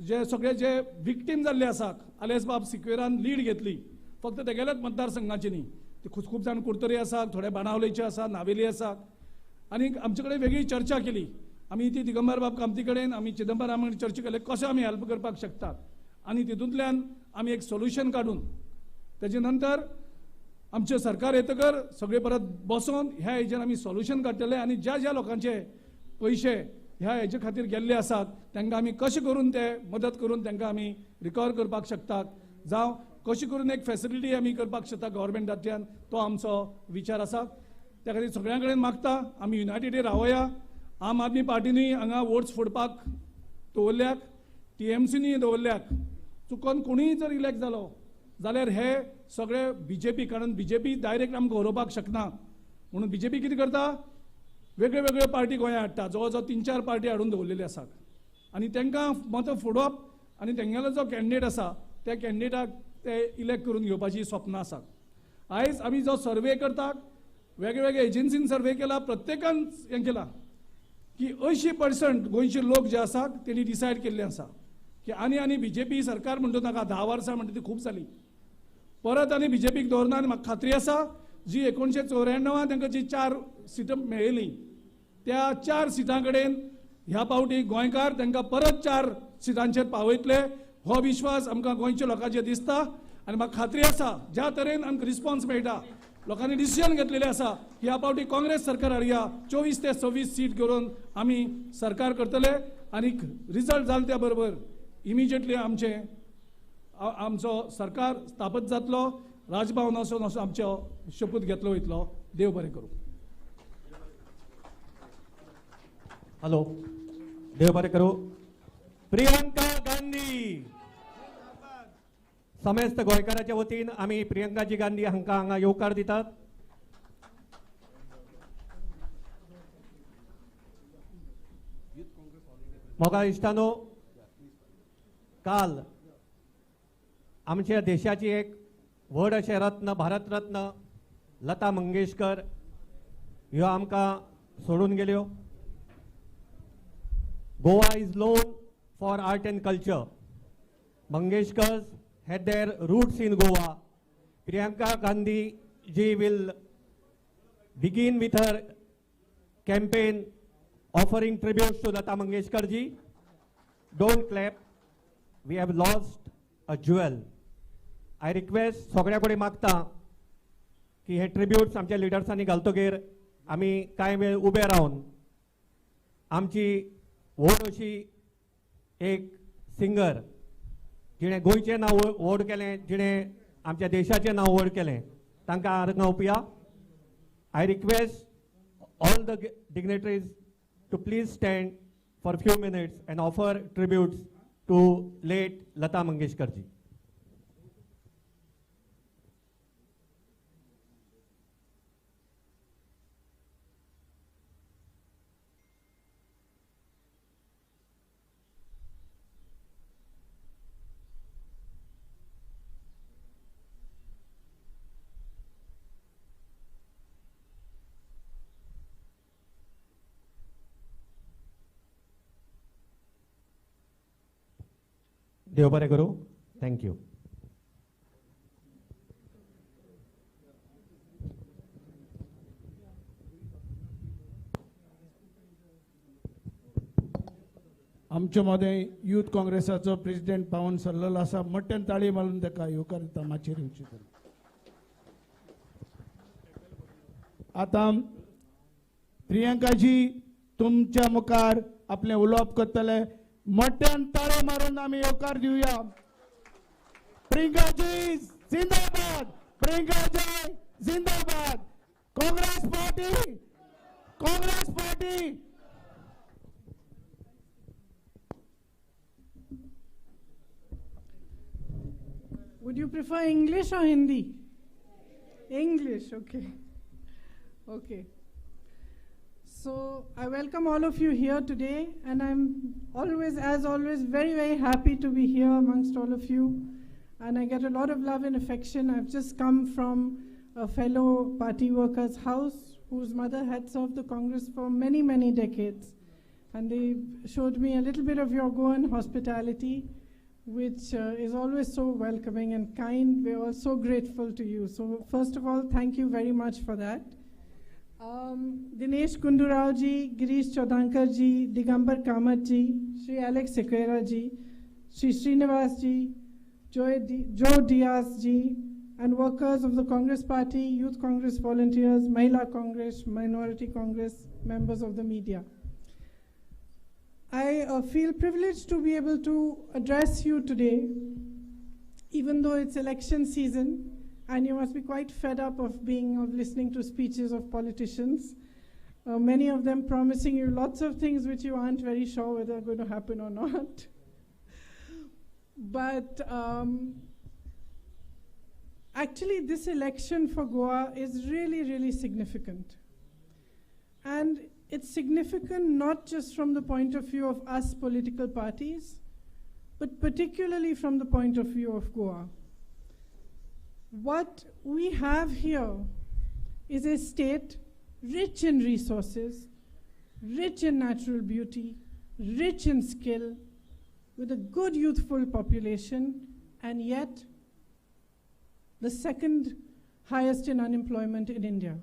Speaker 4: जे सगळे जे विक्टीम जाल्ले आसात, आलेस बाब सिक्वेरान लीड घेतली, फक्त तेगेल्याच मतदारसंघाची न्ही, ते खूब जाण कुडतरी आसात, थोडे बाणावलेचे आसात, नावेली आसात. आनी आमचे कडेन वेगळी चर्चा केली. आमी ती दिगंबर बाब कामती कडेन आमी चिदंबराम कडेन चर्चा केली कशें आमी हेल्प करपाक शकतात. आनी तितूंतल्यान आमी एक सोल्युशन काडून तेजे नंतर आमचें सरकार येतकर सगळे परत बसोन ह्या हेजेर आमी सोल्युशन काडटले. आनी ज्या ज्या लोकांचे पयशे ह्या हेजे खातीर गेल्ले आसात तांकां आमी कशें करून ते मदत करून तांकां आमी रिकवर करपाक शकतात, जावं कशी करून एक फॅसिलिटी आमी करपाक शकता गव्हर्मेंटांतल्यान, तो आमचो विचार आसा. त्या खातीर सगळ्यां कडेन मागता आमी युनायटेडीर रावया. आम आदमी पार्टीनूय हांगा वोट्स फोडपाक दवरल्यात, TMCनूय दवरल्यात. चुकोन कोणूय जर इलेक्ट जालो जाल्यार हे सगळे BJP, कारण BJP डायरेक्ट आमकां हरोवपाक शकना, म्हणून BJP कितें करता, वेगळे वेगळे पार्टी गोंयांत हाडटा, जवळ जवळ 3-4 पार्टी हाडून दवरलेले आसात. आनी तांकां मतां फोडप आनी तेंगेलो जो कॅन्डिडेट आसा त्या कॅन्डिडेटाक ते इलेक्ट करून घेवपाची स्वप्नां आसात. आयज आमी जो सर्वे करतात, वेगवेगळ्या एजन्सीन सर्वे केला, प्रत्येकान हें केला की 80% गोंयचे लोक जे आसात तेणी डिसायड केल्ले आसा की आनी BJP सरकार म्हणटा नाका, 10 वर्सां म्हणटा ती खूब जाली, परत आनी BJPक दवरना. आनी म्हाका खात्री आसा जी 1994 तांकां जी 4 सिटां मेळिल्लीं त्या 4 सिटां कडेन ह्या पावटी गोंयकार तांकां परत 4 सिटांचेर पावयतले, हो विश्वास आमकां गोंयच्या लोकांचेर दिसता. आनी म्हाका खात्री आसा ज्या तरेन आमकां रिस्पॉन्स मेळटा, लोकांनी डिसिजन घेतलेले आसा की ह्या पावटी काँग्रेस सरकार हाडया, 24 ते 26 सीट करून आमी सरकार करतले. आनी रिजल्ट जाले त्या बरोबर इमिजिएटली आमचो सरकार स्थापत जातलो, राजभवन वचून असो आमचो शपथ घेतलो वयतलो. देव बरें करूं.
Speaker 5: हॅलो, देव बरें करूं. प्रियंका गांधी, समेस्त गोंयकाराच्या वतीन आमी प्रियंकाजी गांधी हांगा येवकार दितात. मोगा इश्टानो, काल आमच्या देशाची एक व्हड अशें रत्न, भारत रत्न लता मंगेशकर ह्यो आमकां सोडून गेल्यो. Goa is known for art and culture. Mangeshkars had their roots in Goa. Priyanka Gandhi ji will begin with her campaign offering tributes to Lata Mangeshkar ji. Don't clap. We have lost a jewel. I request सगळ्या कडेन मागता की हे tributes आमच्या लिडर्सांनी घालतकीर आमी कांय वेळ ube Ravan आमची व्हड अशी एक सिंगर जिणे गोंयचें नांव व्हड केलें, जिणे आमच्या देशाचें नांव व्हड केलें, तांकां हांगा ओपया. I request all the dignitaries to please stand for few minutes and offer tributes to late Lata Mangeshkar ji. देव बरें करूं. Thank you.
Speaker 2: आमचे मदें यूथ काँग्रेसाचो प्रेसिडेंट पावन सरलेलो आसा. मोठ्यान ताळी मारून ताका येवकार दिता. माचयेर येवची करून. आतां प्रियंकाजी तुमच्या मुखार आपलें उलोवप करतले. मोठ्यान ताळे मारून आमी येवकार दिवया. प्रियंकाजी जिंदाबाद. प्रियंकाजी जिंदाबाद. Congress party, Congress party.
Speaker 6: Would you prefer English or Hindi? English, okay. Okay. So I welcome all of you here today, and I'm always, as always, very, very happy to be here amongst all of you. And I get a lot of love and affection. I've just come from a fellow party worker's house whose mother had served the Congress for many, many decades. And they showed me a little bit of your Goan hospitality, which is always so welcoming and kind. We're all so grateful to you. So first of all, thank you very much for that. Dinesh Gundurao ji, Girish Chodhankar ji, Digambar Kamat ji, Shri Alex Sequeira ji, Shri Srinivas ji, Joe Diaz ji, and workers of the Congress Party, Youth Congress volunteers, Mahila Congress, Minority Congress, members of the media. I feel privileged to be able to address you today, even though it's election season, and you must be quite fed up of listening to speeches of politicians, many of them promising you lots of things which you aren't very sure whether are going to happen or not. But actually, this election for Goa is really, really significant. And it's significant not just from the point of view of us political parties, but particularly from the point of view of Goa. What we have here is a state rich in resources, rich in natural beauty, rich in skill, with a good youthful population, and yet the second highest in unemployment in India.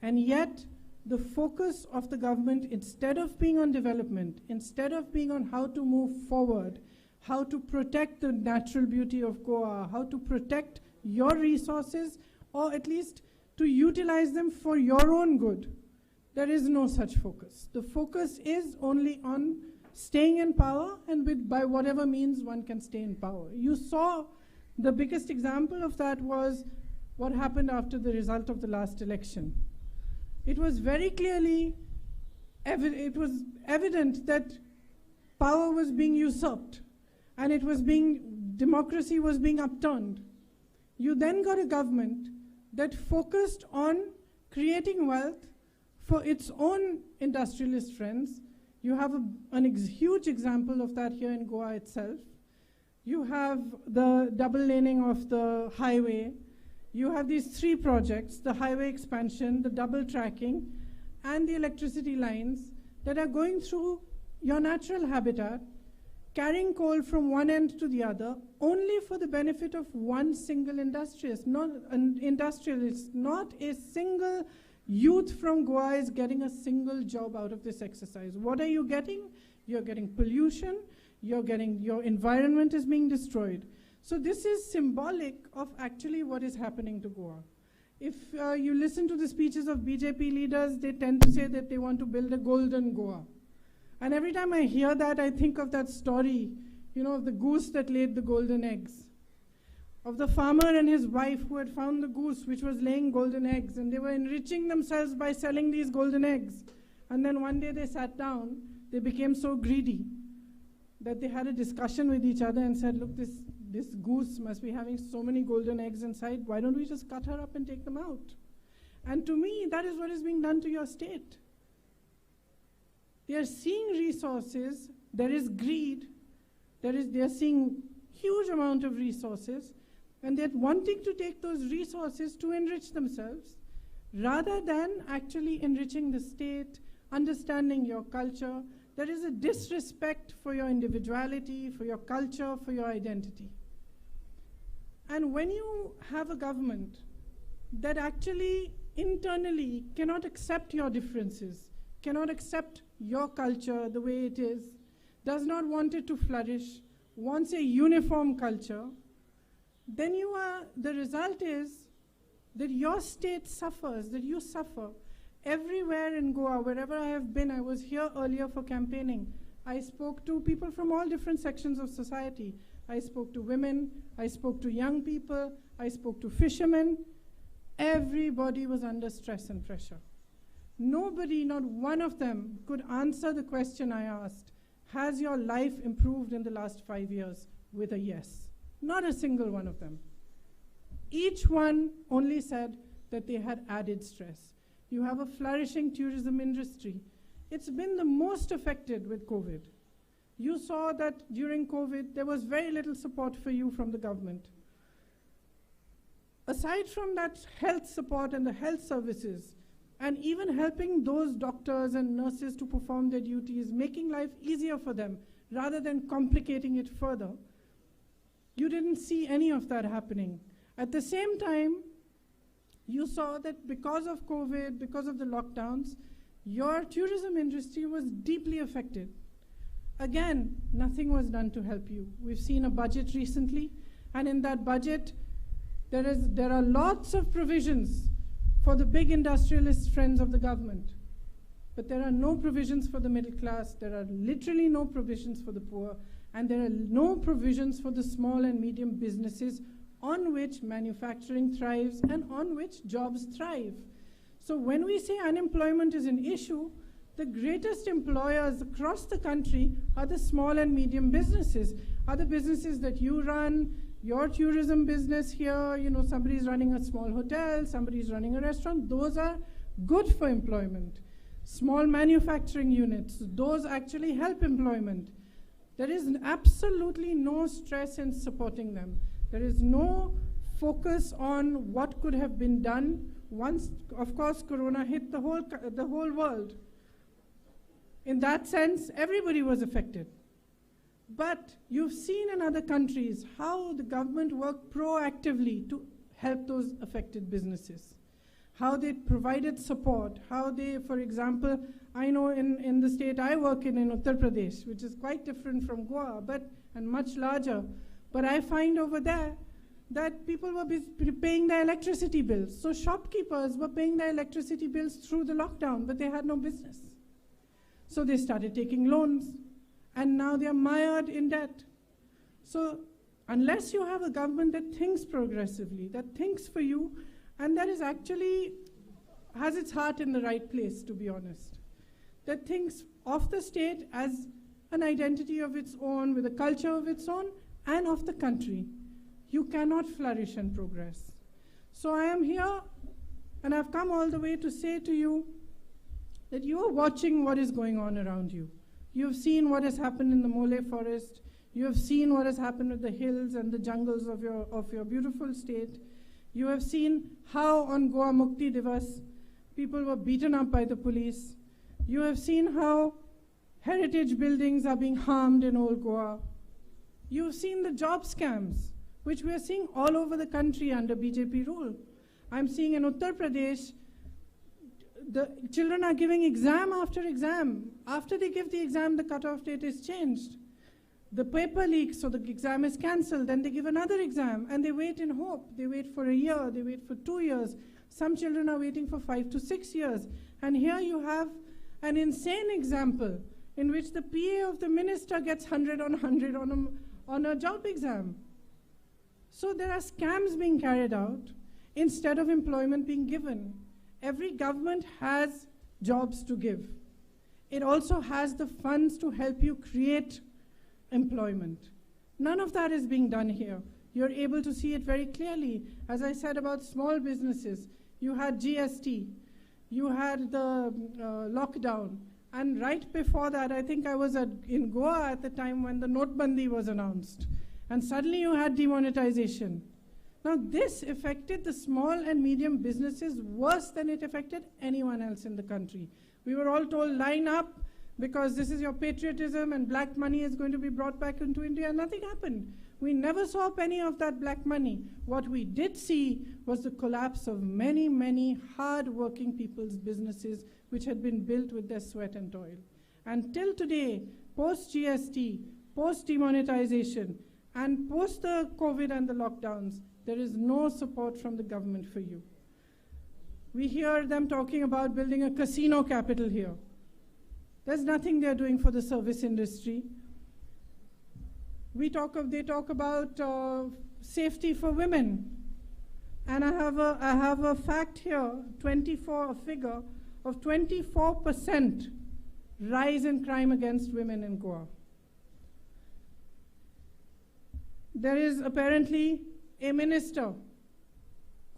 Speaker 6: And yet, the focus of the government, instead of being on development, instead of being on how to move forward, how to protect the natural beauty of Goa, how to protect your resources, or at least to utilize them for your own good, there is no such focus. The focus is only on staying in power, and by whatever means one can stay in power. You saw the biggest example of that was what happened after the result of the last election. It was very clearly evident that power was being usurped, and democracy was being upturned. You then got a government that focused on creating wealth for its own industrialist friends. You have a huge example of that here in Goa itself. You have the double laning of the highway. You have these three projects, the highway expansion, the double tracking, and the electricity lines that are going through your natural habitat, carrying coal from one end to the other, only for the benefit of one single industrialist. Not a single youth from Goa is getting a single job out of this exercise. What are you getting? You're getting pollution, your environment is being destroyed. So this is symbolic of actually what is happening to Goa. If you listen to the speeches of BJP leaders, they tend to say that they want to build a golden Goa. And every time I hear that, I think of that story, of the goose that laid the golden eggs, of the farmer and his wife who had found the goose which was laying golden eggs, and they were enriching themselves by selling these golden eggs. And then one day they sat down, they became so greedy that they had a discussion with each other and said, look, this goose must be having so many golden eggs inside, why don't we just cut her up and take them out? And to me, that is what is being done to your state. They are seeing resources, there is greed, they are seeing huge amount of resources, and they're wanting to take those resources to enrich themselves, rather than actually enriching the state, understanding your culture. There is a disrespect for your individuality, for your culture, for your identity. And when you have a government that actually internally cannot accept your differences, cannot accept your culture the way it is, does not want it to flourish, wants a uniform culture, then the result is that your state suffers, that you suffer. Everywhere in Goa, wherever I have been, I was here earlier for campaigning. I spoke to people from all different sections of society. I spoke to women, I spoke to young people, I spoke to fishermen. Everybody was under stress and pressure. Nobody, not one of them, could answer the question I asked, has your life improved in the last 5 years, with a yes? Not a single one of them. Each one only said that they had added stress. You have a flourishing tourism industry. It's been the most affected with COVID. You saw that during COVID, there was very little support for you from the government. Aside from that health support and the health services, and even helping those doctors and nurses to perform their duties, making life easier for them, rather than complicating it further, you didn't see any of that happening. At the same time, you saw that because of COVID, because of the lockdowns, your tourism industry was deeply affected. Again, nothing was done to help you. We've seen a budget recently, and in that budget, there are lots of provisions for the big industrialist friends of the government. But there are no provisions for the middle class, there are literally no provisions for the poor, and there are no provisions for the small and medium businesses on which manufacturing thrives and on which jobs thrive. So when we say unemployment is an issue, the greatest employers across the country are the small and medium businesses, are the businesses that you run, your tourism business here, you know, somebody's running a small hotel, somebody's running a restaurant, those are good for employment. Small manufacturing units, those actually help employment. There is absolutely no stress in supporting them. There is no focus on what could have been done once, of course, Corona hit the whole world. In that sense, everybody was affected. But you've seen in other countries how the government worked proactively to help those affected businesses, how they provided support, how they, for example, I know in the state I work in Uttar Pradesh, which is quite different from Goa, and much larger, but I find over there that people were paying their electricity bills. So shopkeepers were paying their electricity bills through the lockdown, but they had no business. So they started taking loans, and now they are mired in debt. So unless you have a government that thinks progressively, that thinks for you, and that is actually has its heart in the right place, to be honest, that thinks of the state as an identity of its own, with a culture of its own, and of the country, you cannot flourish and progress. So I am here, and I've come all the way to say to you that you are watching what is going on around you. You have seen what has happened in the Mole forest. You have seen what has happened with the hills and the jungles of your beautiful state. You have seen how on Goa Mukti Divas, people were beaten up by the police. You have seen how heritage buildings are being harmed in old Goa. You have seen the job scams, which we are seeing all over the country under BJP rule. I'm seeing in Uttar Pradesh, the children are giving exam after exam. After they give the exam, the cutoff date is changed. The paper leaks, so the exam is cancelled. Then they give another exam, and they wait in hope. They wait for a year, they wait for 2 years. Some children are waiting for 5 to 6 years. And here you have an insane example in which the PA of the minister gets 100 on 100 on a job exam. So there are scams being carried out instead of employment being given. Every government has jobs to give. It also has the funds to help you create employment. None of that is being done here. You're able to see it very clearly. As I said about small businesses, you had GST, you had the lockdown, and right before that, I think I was in Goa at the time when the Notbandi was announced, and suddenly you had demonetization. Now this affected the small and medium businesses worse than it affected anyone else in the country. We were all told, line up, because this is your patriotism and black money is going to be brought back into India. Nothing happened. We never saw a penny of that black money. What we did see was the collapse of many, many hard-working people's businesses which had been built with their sweat and toil. And till today, post-GST, post-demonetization, and post the COVID and the lockdowns, there is no support from the government for you. We hear them talking about building a casino capital here. There's nothing they're doing for the service industry. They talk about safety for women. And I have a fact here, a figure of 24% rise in crime against women in Goa. There is apparently a minister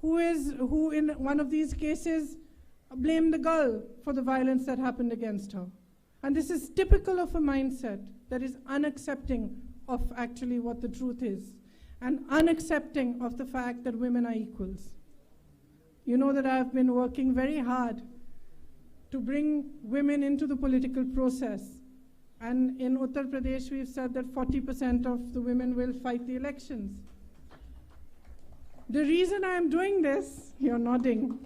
Speaker 6: who in one of these cases blame the girl for the violence that happened against her. And this is typical of a mindset that is unaccepting of actually what the truth is, and unaccepting of the fact that women are equals. You know that I've been working very hard to bring women into the political process. And in Uttar Pradesh, we've said that 40% of the women will fight the elections. The reason I'm doing this, you're nodding,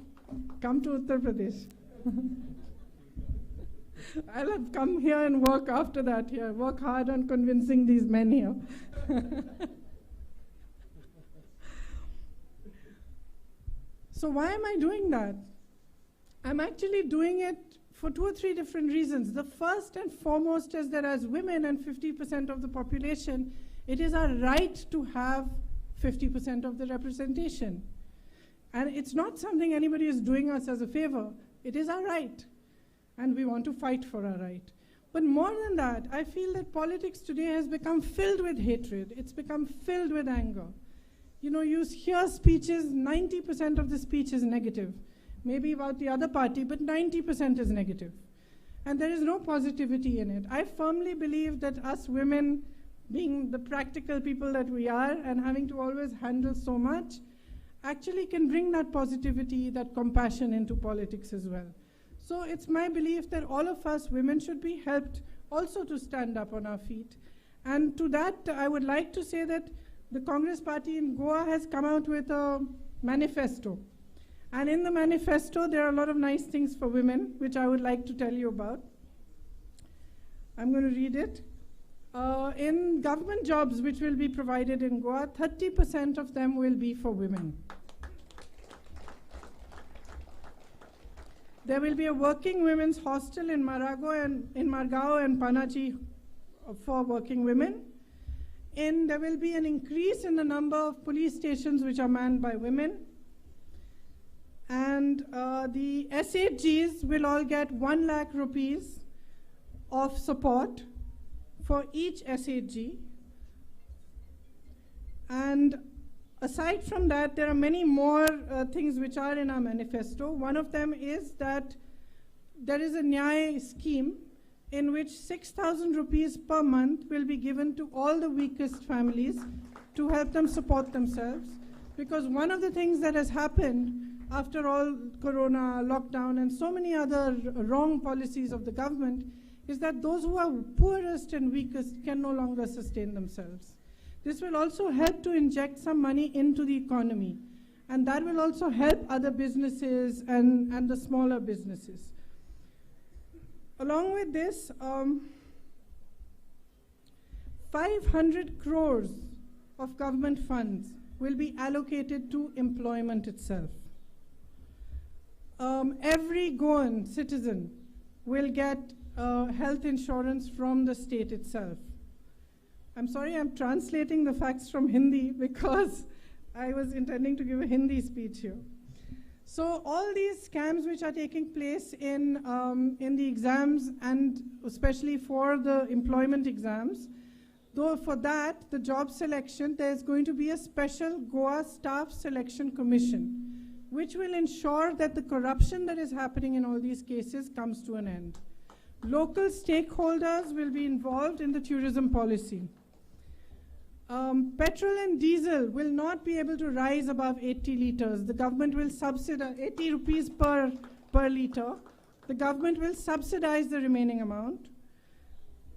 Speaker 6: come to Uttar Pradesh. I'll have come here and work after that here, work hard on convincing these men here. So why am I doing that? I'm actually doing it for 2 or 3 different reasons. The first and foremost is that as women and 50% of the population, it is our right to have 50% of the representation. And it's not something anybody is doing us as a favor. It is our right. And we want to fight for our right. But more than that, I feel that politics today has become filled with hatred. It's become filled with anger. You know, you hear speeches, 90% of the speech is negative. Maybe about the other party, but 90% is negative. And there is no positivity in it. I firmly believe that us women, being the practical people that we are and having to always handle so much, actually can bring that positivity, that compassion into politics as well. So it's my belief that all of us women should be helped also to stand up on our feet. And to that, I would like to say that the Congress party in Goa has come out with a manifesto. And in the manifesto, there are a lot of nice things for women, which I would like to tell you about. I'm going to read it. In government jobs which will be provided in Goa, 30% of them will be for women. There will be a working women's hostel in Margao and Panaji for working women. There will be an increase in the number of police stations which are manned by women. And the SHGs will all get 1 lakh rupees of support for each SHG. And aside from that, there are many more things which are in our manifesto. One of them is that there is a Nyay scheme in which 6,000 rupees per month will be given to all the weakest families to help them support themselves. Because one of the things that has happened after all corona, lockdown, and so many other wrong policies of the government is that those who are poorest and weakest can no longer sustain themselves. This will also help to inject some money into the economy. And that will also help other businesses and the smaller businesses. Along with this, 500 crores of government funds will be allocated to employment itself. Every Goan citizen will get health insurance from the state itself. I'm sorry, I'm translating the facts from Hindi because I was intending to give a Hindi speech here. So all these scams which are taking place in the exams, and especially for the employment exams, though for that, the job selection, there's going to be a special Goa Staff Selection Commission, which will ensure that the corruption that is happening in all these cases comes to an end. Local stakeholders will be involved in the tourism policy. Petrol and diesel will not be able to rise above 80 liters. The government will subsidize 80 rupees per liter. The government will subsidize the remaining amount.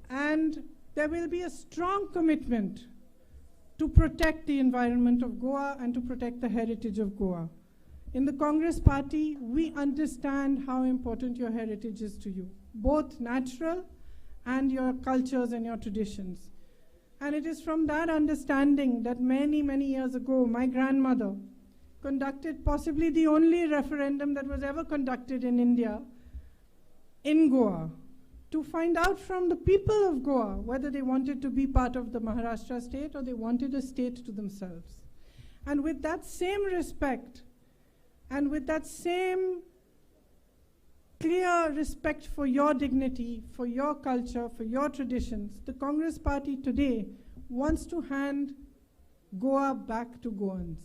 Speaker 6: And there will be a strong commitment to protect the environment of Goa and to protect the heritage of Goa. In the Congress party, we understand how important your heritage is to you, both natural and your cultures and your traditions. And it is from that understanding that many, many years ago, my grandmother conducted possibly the only referendum that was ever conducted in India, in Goa, to find out from the people of Goa whether they wanted to be part of the Maharashtra state or they wanted a state to themselves. And with that same respect, and with that same clear respect for your dignity, for your culture, for your traditions, the Congress party today wants to hand Goa back to Goans.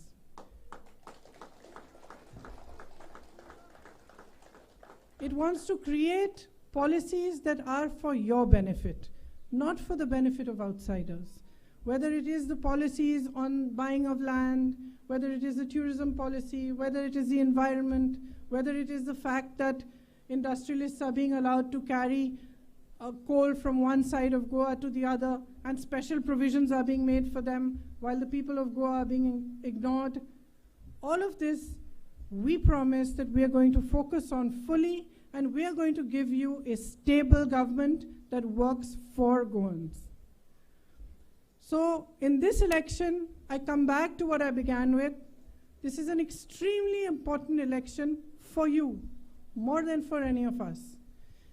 Speaker 6: It wants to create policies that are for your benefit, not for the benefit of outsiders. Whether it is the policies on buying of land, whether it is the tourism policy, whether it is the environment, whether it is the fact that industrialists are being allowed to carry coal from one side of Goa to the other, and special provisions are being made for them while the people of Goa are being ignored. All of this, we promise that we are going to focus on fully, and we are going to give you a stable government that works for Goans. So in this election, I come back to what I began with. This is an extremely important election for you, more than for any of us.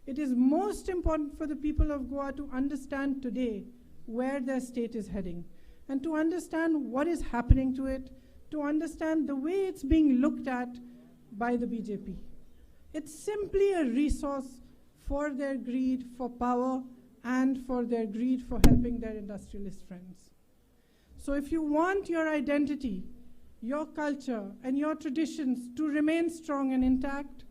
Speaker 6: It is most important for the people of Goa to understand today where their state is heading, and to understand what is happening to it, to understand the way it's being looked at by the BJP. It's simply a resource for their greed for power and for their greed for helping their industrialist friends. So if you want your identity, your culture, and your traditions to remain strong and intact,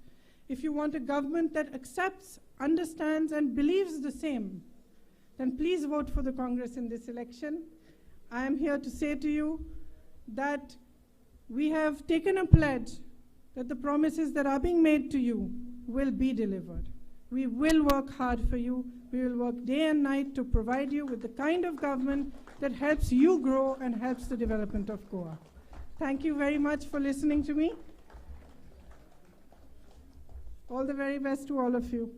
Speaker 6: if you want a government that accepts, understands, and believes the same, then please vote for the Congress in this election. I am here to say to you that we have taken a pledge that the promises that are being made to you will be delivered. We will work hard for you. We will work day and night to provide you with the kind of government that helps you grow and helps the development of Goa. Thank you very much for listening to me. All the very best to all of you.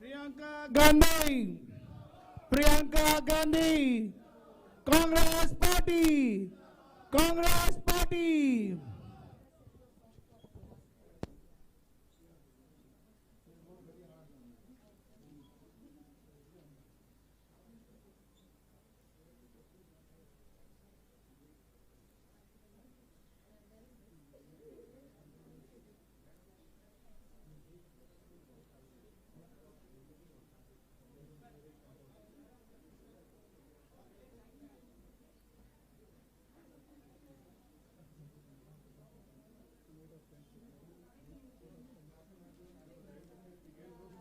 Speaker 2: Priyanka Gandhi, Priyanka Gandhi, Congress Party, Congress Party.